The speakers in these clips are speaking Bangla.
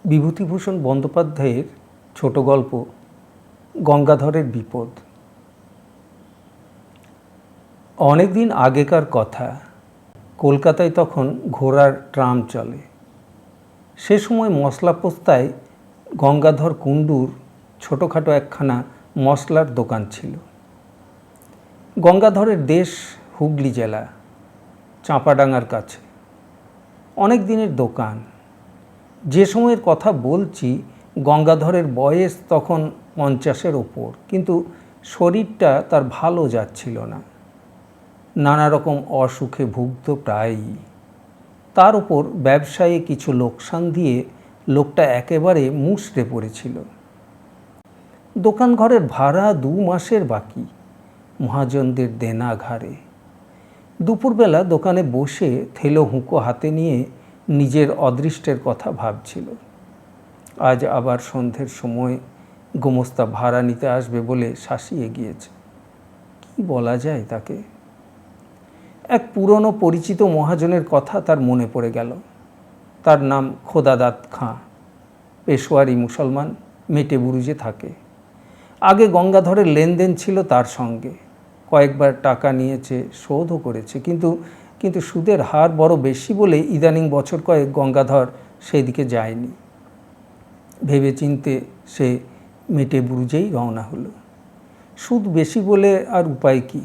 বিভূতিভূষণ বন্দ্যোপাধ্যায়ের ছোট গল্প গঙ্গাধরের বিপদ। অনেক দিন আগেকার কথা। কলকাতায় তখন ঘোড়ার ট্রাম চলে। সে সময় মশলা পোস্তায় গঙ্গাধর কুণ্ডুর ছোটোখাটো একখানা মশলার দোকান ছিল। গঙ্গাধরের দেশ হুগলি জেলা, চাঁপাডাঙ্গার কাছে। অনেক দিনের দোকান। যে সময়ের কথা বলছি গঙ্গাধরের বয়স তখন 50-এর ওপর, কিন্তু শরীরটা তার ভালো যাচ্ছিল না। নানা রকম অসুখে ভুগত প্রায়ই। তার উপর ব্যবসায়ে কিছু লোকসান দিয়ে লোকটা একেবারে মুষড়ে পড়েছিল। দোকান ঘরের ভাড়া 2 মাসের বাকি, মহাজনদের দেনা ঘাড়ে। দুপুরবেলা দোকানে বসে থেলো হুঁকো হাতে নিয়ে নিজের অদৃষ্টের কথা ভাবছিল। আজ আবার সন্ধ্যের সময় গোমস্তা ভাড়া নিতে আসবে বলে শাসিয়ে গিয়েছে। কি বলা যায় তাকে? এক পুরনো পরিচিত মহাজনের কথা তার মনে পড়ে গেল। তার নাম খোদাদাদ খাঁ, পেশোয়ারি মুসলমান, মেটেবুরুজে থাকে। আগে গঙ্গাধরের লেনদেন ছিল তার সঙ্গে। কয়েকবার টাকা নিয়েছে, শোধও করেছে, কিন্তু সুদের হার বড় বেশি বলে ইদানিং বছর কয়েক গঙ্গাধর সেদিকে যায়নি। ভেবেচিন্তে সে মেটেবুরুজেই রওনা হলো। সুদ বেশি বলে আর উপায় কি?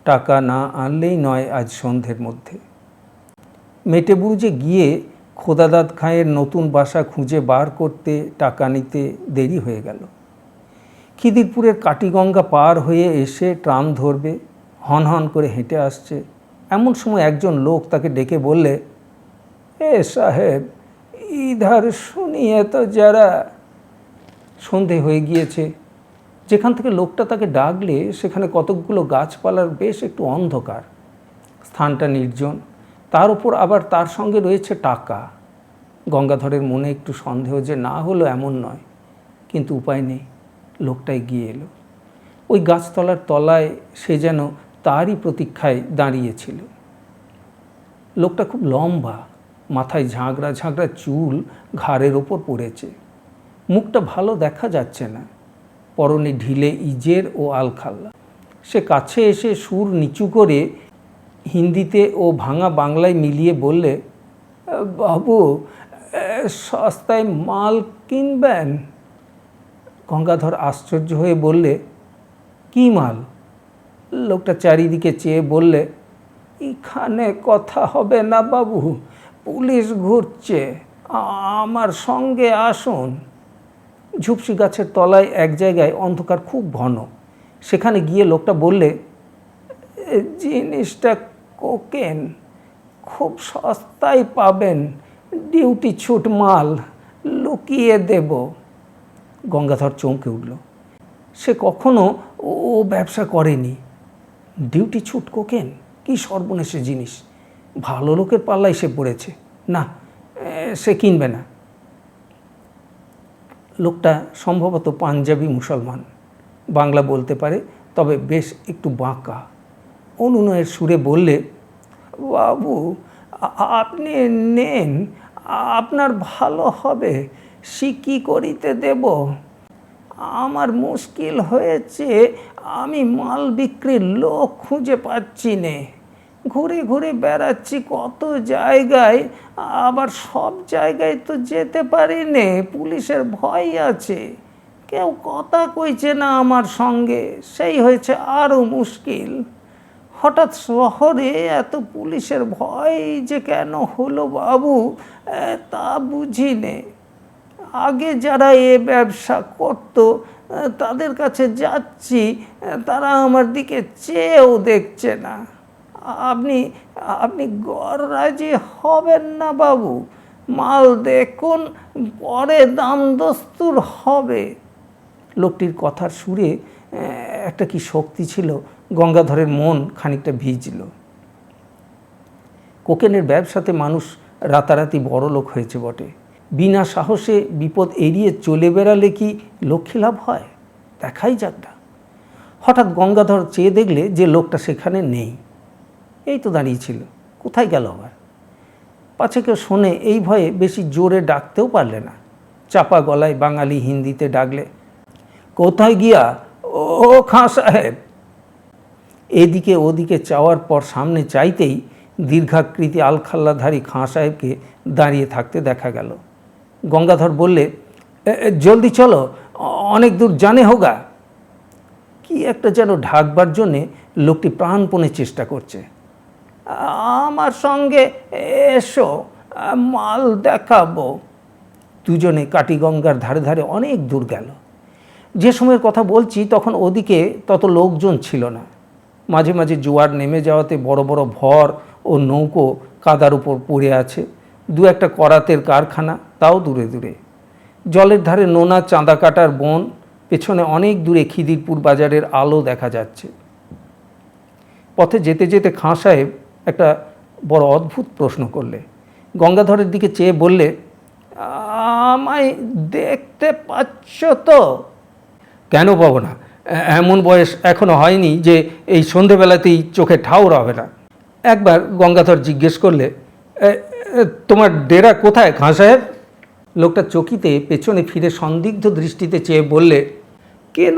টাকা না আনলেই নয় আজ সন্ধ্যের মধ্যে। মেটেবুরুজে গিয়ে খোদাদাদ খাঁয়ের নতুন বাসা খুঁজে বার করতে টাকা নিতে দেরি হয়ে গেল। খিদিরপুরের কাটিগঙ্গা পার হয়ে এসে ট্রাম ধরবে, হনহন করে হেঁটে আসছে। এমন সময় একজন লোক তাকে ডেকে বললে, এ সাহেব, ইধার শুনিয়ে তো যারা। সন্ধে হয়ে গিয়েছে। যেখান থেকে লোকটা তাকে ডাকলে সেখানে কতকগুলো গাছপালার বেশ একটু অন্ধকার। স্থানটা নির্জন, তার উপর আবার তার সঙ্গে রয়েছে টাকা। গঙ্গাধরের মনে একটু সন্দেহ যে না হলো এমন নয়, কিন্তু উপায় নেই। লোকটাই গিয়ে এলো। ওই গাছতলার তলায় সে যেন তারই প্রতীক্ষায় দাঁড়িয়েছিল। লোকটা খুব লম্বা, মাথায় ঝাঁকড়া ঝাঁকড়া চুল ঘাড়ের ওপর পড়েছে। মুখটা ভালো দেখা যাচ্ছে না। পরনে ঢিলে ইজের ও আলখাল্লা। সে কাছে এসে সুর নিচু করে হিন্দিতে ও ভাঙা বাংলায় মিলিয়ে বললে, বাবু, সস্তায় মাল কিনবেন? গঙ্গাধর আশ্চর্য হয়ে বললে, কি মাল? লোকটা চারিদিকে চেয়ে বললে, এখানে কথা হবে না বাবু, পুলিশ ঘুরছে, আমার সঙ্গে আসুন। ঝুপসি গাছের তলায় এক জায়গায় অন্ধকার খুব ঘন। সেখানে গিয়ে লোকটা বললে, জিনিসটা কোকেন, খুব সস্তায় পাবেন, ডিউটি ছুট মাল, লুকিয়ে দেব। গঙ্গাধর চমকে উঠল। সে কখনো ও ব্যবসা করেনি। ডিউটি ছুট কোকেন? কি সর্বনেশে জিনিস! ভালো লোকের পাল্লায় সে পড়েছে। না, সে কিনবে না। লোকটা সম্ভবত পাঞ্জাবি মুসলমান, বাংলা বলতে পারে, তবে বেশ একটু বাঁকা। অনুনয়ের সুরে বললে, বাবু, আপনি নেন, আপনার ভালো হবে, সিকি করিতে দেব। আমার মুশকিল হয়েছে, আমি মাল বিক্রির লোক খুঁজে পাচ্ছি নে। ঘুরে ঘুরে বেড়াচ্ছি কত জায়গায়, আবার সব জায়গায় তো যেতে পারি নে, পুলিশের ভয় আছে। কেউ কথা কইছে না আমার সঙ্গে, সেই হয়েছে আরও মুশকিল। হঠাৎ শহরে এত পুলিশের ভয় যে কেন হলো বাবু, তা বুঝি নে। আগে যারা এ ব্যবসা করত তাদের কাছে যাচ্ছি, তারা আমার দিকে চেয়েও দেখছে না। আপনি গররাজি হবেন না বাবু, মাল দেখুন, পরে দাম দস্তুর হবে। লোকটির কথার সুরে একটা কি শক্তি ছিল। গঙ্গাধরের মন খানিকটা ভিজল। কোকেনের ব্যবসাতে মানুষ রাতারাতি বড় লোক হয়েছে বটে। বিনা সাহসে বিপদ এড়িয়ে চলে বেড়ালে কি লক্ষ্যে লাভ হয়? দেখাই যাক না। হঠাৎ গঙ্গাধর চেয়ে দেখলে যে লোকটা সেখানে নেই। এই তো দাঁড়িয়েছিল, কোথায় গেল আবার? পাছে কেউ শোনে এই ভয়ে বেশি জোরে ডাকতেও পারলে না। চাপা গলায় বাঙালি হিন্দিতে ডাকলে, কোথায় গিয়া ও খাঁ সাহেব? এদিকে ওদিকে চাওয়ার পর সামনে চাইতেই দীর্ঘাকৃতি আলখাল্লাধারী খাঁ সাহেবকে দাঁড়িয়ে থাকতে দেখা গেল। গঙ্গাধর বললে, জলদি চলো, অনেক দূর জানে হোগা। কি একটা যেন ঢাকবার জন্যে লোকটি প্রাণপণে চেষ্টা করছে। আমার সঙ্গে এসো, মাল দেখাবো। দুজনে কাটিগঙ্গার ধারে ধারে অনেক দূর গেল। যে সময়ের কথা বলছি তখন ওদিকে তত লোকজন ছিল না। মাঝে মাঝে জোয়ার নেমে যাওয়াতে বড় বড় ভর ও নৌকো কাদার উপর পড়ে আছে। দু একটা করাতের কারখানা, তাও দূরে দূরে। জলের ধারে নোনা চাঁদা কাটার বন, পেছনে অনেক দূরে খিদিরপুর বাজারের আলো দেখা যাচ্ছে। পথে যেতে যেতে খাঁ সাহেব একটা বড় অদ্ভুত প্রশ্ন করলে। গঙ্গাধরের দিকে চেয়ে বললে, আমায় দেখতে পাচ্ছ তো? কেন পাবো না? এমন বয়স এখনো হয়নি যে এই সন্ধেবেলাতেই চোখে ঠাউর হবে না। একবার গঙ্গাধর জিজ্ঞেস করলে, তোমার ডেরা কোথায় খাঁ সাহেব? লোকটা চকিতে পেছনে ফিরে সন্দিগ্ধ দৃষ্টিতে চেয়ে বললে, কেন,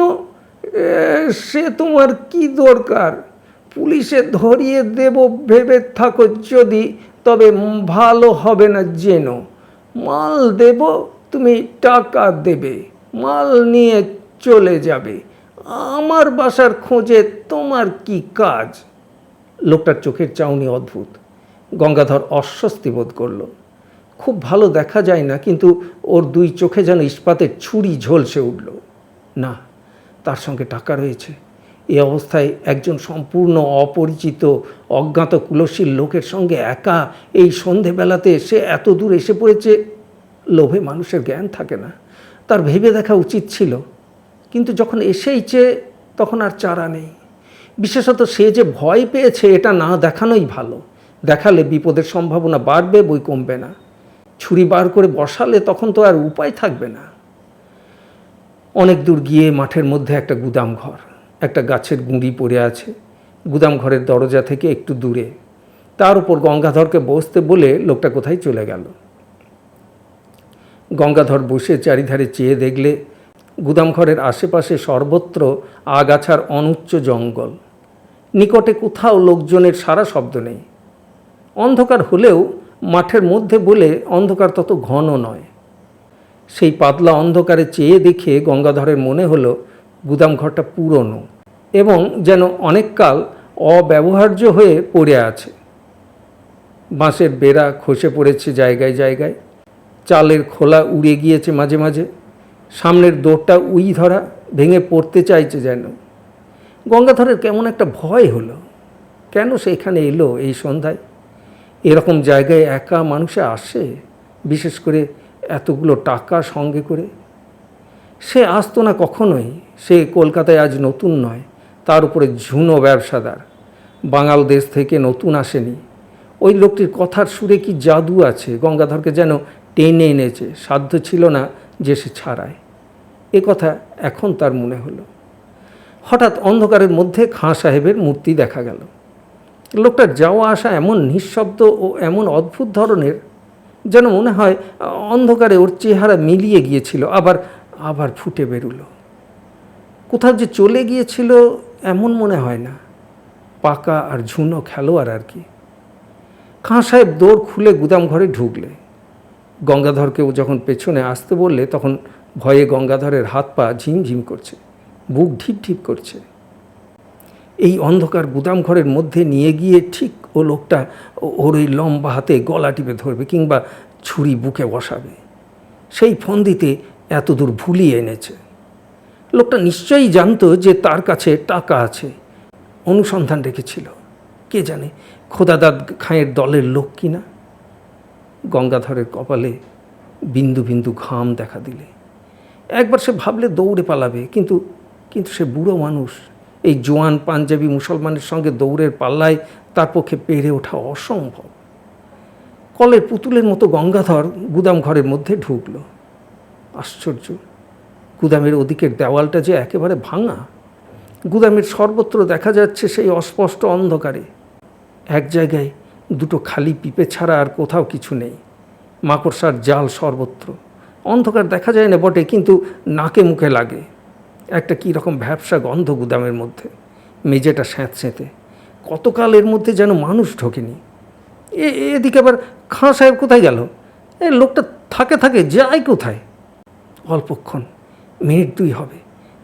সে তোমার কি দরকার? পুলিশে ধরিয়ে দেব ভেবে থাকো যদি, তবে ভালো হবে না যেন। মাল দেব, তুমি টাকা দেবে, মাল নিয়ে চলে যাবে। আমার বাসার খোঁজে তোমার কি কাজ? লোকটার চোখের চাউনি অদ্ভুত। গঙ্গাধর অস্বস্তি বোধ করল। খুব ভালো দেখা যায় না, কিন্তু ওর দুই চোখে যেন ইস্পাতের ছুরি ঝলসে উঠল। না, তার সঙ্গে টাকা রয়েছে। এই অবস্থায় একজন সম্পূর্ণ অপরিচিত অজ্ঞাত কুলশীল লোকের সঙ্গে একা এই সন্ধেবেলাতে সে এত দূর এসে পড়েছে। লোভে মানুষের জ্ঞান থাকে না, তার ভেবে দেখা উচিত ছিল। কিন্তু যখন এসেইছে তখন আর চারা নেই। বিশেষত সে যে ভয় পেয়েছে এটা না দেখানোই ভালো। দেখালে বিপদের সম্ভাবনা বাড়বে, বই কমবে না। ছুরি বার করে বসালে তখন তো আর উপায় থাকবে না। অনেক দূর গিয়ে মাঠের মধ্যে একটা গুদাম ঘর, একটা গাছের গুঁড়ি পড়ে আছে গুদাম ঘরের দরজা থেকে একটু দূরে। তার উপর গঙ্গাধরকে বসতে বলে লোকটা কোথায় চলে গেল। গঙ্গাধর বসে চারিধারে চেয়ে দেখলে গুদাম ঘরের আশেপাশে সর্বত্র আগাছার অনুচ্চ জঙ্গল। নিকটে কোথাও লোকজনের সারা শব্দ নেই। অন্ধকার হলেও মাঠের মধ্যে বলে অন্ধকার তত ঘন নয়। সেই পাতলা অন্ধকারে চেয়ে দেখে গঙ্গাধরের মনে হলো গুদাম ঘরটা পুরনো এবং যেন অনেককাল অব্যবহার্য হয়ে পড়ে আছে। বাঁশের বেড়া খসে পড়েছে জায়গায় জায়গায়, চালের খোলা উড়ে গিয়েছে মাঝে মাঝে, সামনের দোরটা উই ধরা, ভেঙে পড়তে চাইছে যেন। গঙ্গাধরের কেমন একটা ভয় হলো। কেন সে এখানে এলো এই সন্ধ্যায়? এরকম জায়গায় একা মানুষে আসে, বিশেষ করে এতগুলো টাকা সঙ্গে করে? সে আসতো না কখনোই। সে কলকাতায় আজ নতুন নয়, তার উপরে ঝুনো ব্যবসাদার। বাঙাল দেশ থেকে নতুন আসেনি। ওই লোকটির কথার সুরে কি জাদু আছে, গঙ্গাধরকে যেন টেনে এনেছে, সাধ্য ছিল না যে সে ছাড়ায়। এ কথা এখন তার মনে হলো। হঠাৎ অন্ধকারের মধ্যে খাঁ সাহেবের মূর্তি দেখা গেল। লোকটার যাওয়া আসা এমন নিঃশব্দ ও এমন অদ্ভুত ধরনের, যেন মনে হয় অন্ধকারে ওর চেহারা মিলিয়ে গিয়েছিল, আবার আবার ফুটে বেরুলো। কোথাও যে চলে গিয়েছিল এমন মনে হয় না। পাকা আর ঝুনো খেলোয়াড় আর কি। খাঁ সাহেব দৌড় খুলে গুদাম ঘরে ঢুকলে। গঙ্গাধরকেও যখন পেছনে আসতে বললে তখন ভয়ে গঙ্গাধরের হাত পা ঝিমঝিম করছে, বুক ঢিপ ঢিপ করছে। এই অন্ধকার গুদাম ঘরের মধ্যে নিয়ে গিয়ে ঠিক ও লোকটা ওর ওই লম্বা হাতে গলা টিপে ধরবে কিংবা ছুরি বুকে বসাবে। সেই ফন্দিতে এত দূর ভুলিয়ে এনেছে। লোকটা নিশ্চয়ই জানতো যে তার কাছে টাকা আছে, অনুসন্ধান রেখেছিল। কে জানে খোদাদাদ খাঁয়ের দলের লোক কিনা। গঙ্গাধরের কপালে বিন্দু বিন্দু ঘাম দেখা দিলে। একবার সে ভাবলে দৌড়ে পালাবে, কিন্তু সে বুড়ো মানুষ। এই জোয়ান পাঞ্জাবি মুসলমানের সঙ্গে দৌড়ের পাল্লায় তার পক্ষে পেরে ওঠা অসম্ভব। কলের পুতুলের মতো গঙ্গাধর গুদাম ঘরের মধ্যে ঢুকল। আশ্চর্য, গুদামের ওদিকের দেওয়ালটা যে একেবারে ভাঙা। গুদামের সর্বত্র দেখা যাচ্ছে সেই অস্পষ্ট অন্ধকারে। এক জায়গায় দুটো খালি পিপে ছাড়া আর কোথাও কিছু নেই। মাকড়সার জাল সর্বত্র। অন্ধকার দেখা যায় না বটে, কিন্তু নাকে মুখে লাগে। একটা কীরকম ভ্যাপসা গন্ধ গুদামের মধ্যে, মেঝেটা স্যাঁতস্যাঁতে। কতকাল এর মধ্যে যেন মানুষ ঢোকেনি। এদিকে আবার খাঁ সাহেব কোথায় গেল? লোকটা থাকে থাকে যায় কোথায়? অল্পক্ষণ, মিনিট 2 হবে,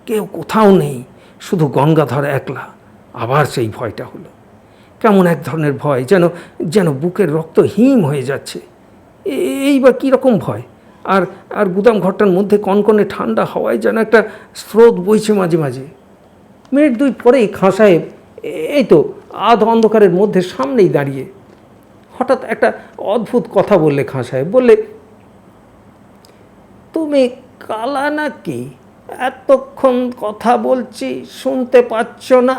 কেউ কোথাও নেই, শুধু গঙ্গাধর একলা। আবার সেই ভয়টা হলো, কেমন এক ধরনের ভয়, যেন যেন বুকের রক্ত হিম হয়ে যাচ্ছে। এইবার কীরকম ভয়! আর আর গুদাম ঘরটার মধ্যে কনকনে ঠান্ডা হাওয়ায় যেন একটা স্রোত বইছে মাঝে মাঝে। মিনিট 2 পরেই খাঁ সাহেব এই তো আধ অন্ধকারের মধ্যে সামনেই দাঁড়িয়ে। হঠাৎ একটা অদ্ভুত কথা বললে খাঁ সাহেব। বললে, তুমি কালা নাকি? এতক্ষণ কথা বলছি, শুনতে পাচ্ছ না?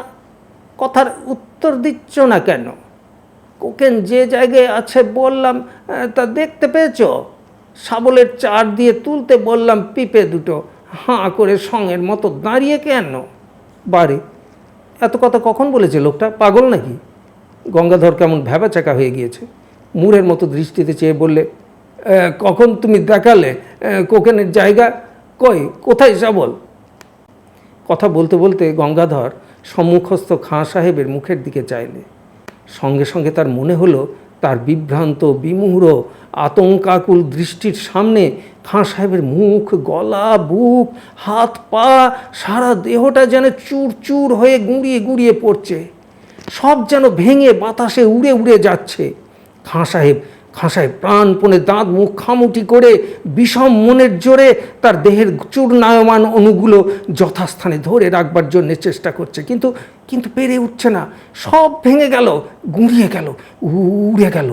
কথার উত্তর দিচ্ছ না কেন? কোকেন যে জায়গায় আছে বললাম, তা দেখতে পেয়েছ? শাবলের চার দিয়ে তুলতে বললাম, পিপে দুটো হাঁ করে সঙ্গের মতো দাঁড়িয়ে কেন? বারে, এত কথা কখন বলেছে লোকটা? পাগল নাকি? গঙ্গাধর কেমন ভ্যাবাচাকা হয়ে গিয়েছে। মুড়ের মতো দৃষ্টিতে চেয়ে বললে, কখন তুমি দেখালে কোকেনের জায়গা? কোথায় শাবল? কথা বলতে বলতে গঙ্গাধর সম্মুখস্থ খাঁ সাহেবের মুখের দিকে চাইলে। সঙ্গে সঙ্গে তার মনে হলো, তার বিভ্রান্ত বিমূঢ় আতঙ্কাকুল দৃষ্টির সামনে খাঁ সাহেবের মুখ, গলা, বুক, হাত, পা, সারা দেহটা যেন চুর চুর হয়ে গুঁড়িয়ে গুঁড়িয়ে পড়ছে। সব যেন ভেঙে বাতাসে উড়ে উড়ে যাচ্ছে। খাঁ সাহেব প্রাণপণে দাঁত মুখ খামুটি করে বিষম মনের জোরে তার দেহের চূর্ণায়মান অণুগুলো যথাস্থানে ধরে রাখবার জন্য চেষ্টা করছে, কিন্তু কিন্তু পেরে উঠছে না। সব ভেঙে গেল, গুঁড়িয়ে গেল, উড়ে গেল।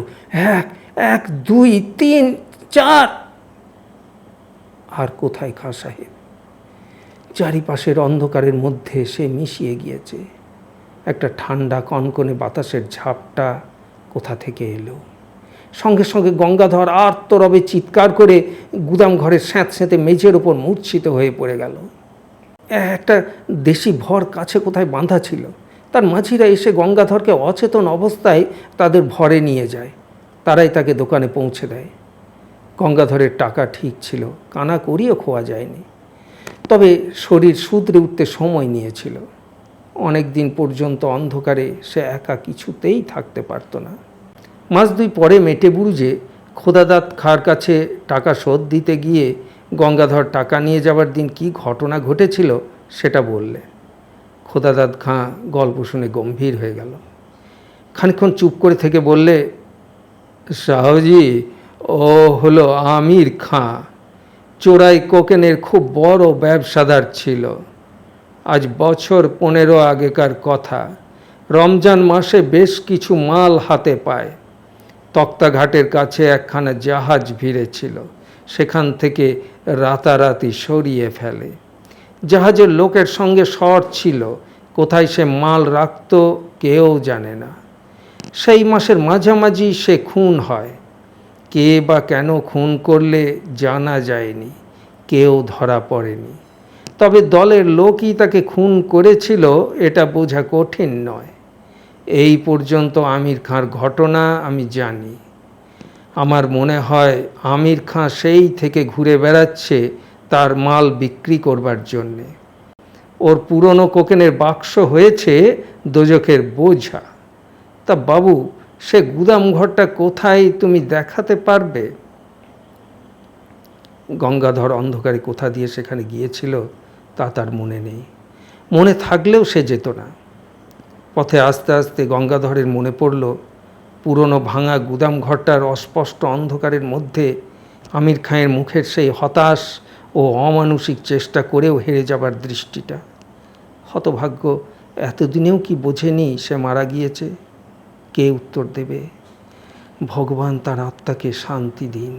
1 2 3 4। আর কোথায় খাঁ সাহেব? চারিপাশের অন্ধকারের মধ্যে সে মিশিয়ে গিয়েছে। একটা ঠান্ডা কনকনে বাতাসের ঝাপটা কোথা থেকে এলো। সঙ্গে সঙ্গে গঙ্গাধর আর্তরবে চিৎকার করে গুদাম ঘরের স্যাঁতস্যাঁতে মেঝের ওপর মূর্ছিত হয়ে পড়ে গেল। একটা দেশি ভর কাছে কোথায় বাঁধা ছিল, তার মাঝিরা এসে গঙ্গাধরকে অচেতন অবস্থায় তাদের ভরে নিয়ে যায়। তারাই তাকে দোকানে পৌঁছে দেয়। গঙ্গাধরের টাকা ঠিক ছিল, কানা করিও খোয়া যায়নি। তবে শরীর শুধরে উঠতে সময় নিয়েছিল। অনেক দিন পর্যন্ত অন্ধকারে সে একা কিছুতেই থাকতে পারত না। মাস 2 পরে মেটেবুরুজে খোদাদাত খাঁর কাছে টাকা শোধ দিতে গিয়ে গঙ্গাধর টাকা নিয়ে যাবার দিন কি ঘটনা ঘটেছিল সেটা বললে। খোদাদাত খাঁ গল্প শুনে গম্ভীর হয়ে গেল। খানিকক্ষণ চুপ করে থেকে বললে, শাহজি, ও হলো আমির খাঁ, চোরাই কোকেনের খুব বড় ব্যবসাদার ছিল। আজ বছর 15 আগেকার কথা। রমজান মাসে বেশ কিছু মাল হাতে পায়। তক্তাঘাটের কাছে একখানা জাহাজ ভিড়েছিল, সেখান থেকে রাতারাতি সরিয়ে ফেলে। জাহাজের লোকের সঙ্গে শর্ত ছিল, কোথায় সে মাল রাখত কেউ জানে না। সেই মাসের মাঝামাঝি সে খুন হয়। কে বা কেন খুন করলে জানা যায়নি, কেউ ধরা পড়েনি। তবে দলের লোকই তাকে খুন করেছিল এটা বোঝা কঠিন নয়। এই পর্যন্ত আমির খাঁর ঘটনা আমি জানি। আমার মনে হয় আমির খাঁ সেই থেকে ঘুরে বেড়াচ্ছে তার মাল বিক্রি করবার জন্যে। ওর পুরনো কোকেনের বাক্স হয়েছে দোজখের বোঝা। তা বাবু, সে গুদাম ঘরটা কোথায় তুমি দেখাতে পারবে? গঙ্গাধর অন্ধকারে কোথা দিয়ে সেখানে গিয়েছিল তা তার মনে নেই। মনে থাকলেও সে যেত না। পথে আস্তে আস্তে গঙ্গাধরের মনে পড়ল, পুরনো ভাঙা গুদাম ঘরটার অস্পষ্ট অন্ধকারের মধ্যে আমির খাঁয়ের মুখের সেই হতাশ ও অমানুষিক চেষ্টা করেও হেরে যাবার দৃষ্টিটা। হতভাগ্য, এতদিনেও কি বোঝেনি সে মারা গিয়েছে? কে উত্তর দেবে? ভগবান তার আত্মাকে শান্তি দিন।